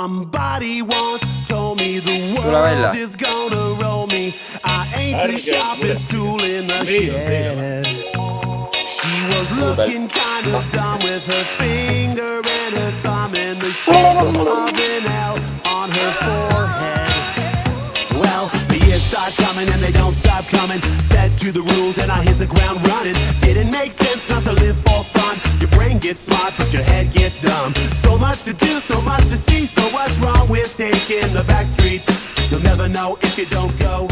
Somebody once told me the world is gonna roll me. I ain't the sharpest tool in the shed. She was looking kind of dumb with her finger and her thumb in the shape of an L on her forehead. Well, the years start coming and they don't stop coming. Fed to the rules and I hit the ground running. Didn't make sense not to live for fun. Your brain gets smart but your head gets dumb. So much to do, so much to see. So what's wrong with taking the back streets? You'll never know if you don't go.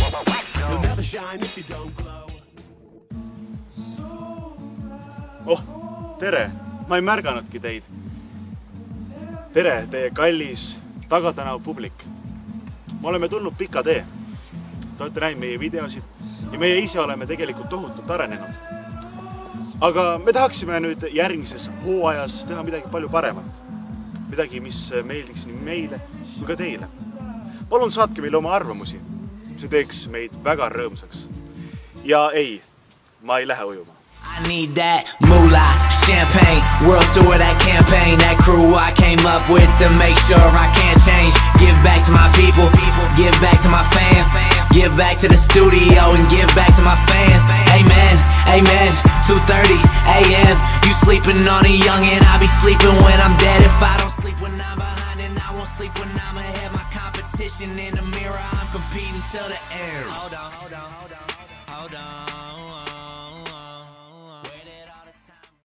You'll never shine if you don't glow. Oh, tere! Ma ei märganudki teid. Tere, teie kallis Tagatänava publik. Me oleme tulnud pika tee. Te olete näinud meie videosid ja meie ise oleme tegelikult tohutult arenenud. Aga me tahaksime nüüd järgmises hooajas teha midagi palju paremat. Midagi, mis meeldiks nii meile kui ka teile. Palun saatke meile oma arvamusi. See teeks meid väga rõõmsaks. Ja ei, ma ei lähe ujuma. I need that moolah, champagne, world tour, that campaign, that crew I came up with to make sure I can't change. Give back to my people, give back to my fam, give back to the studio and give back to my fans. Amen, amen, 2:30 a.m. You sleeping on a youngin', I'll be sleeping when I'm dead. If I don't sleep when I'm behind and I won't sleep when I'm ahead. My competition in the mirror, I'm competing till the end. Hold on.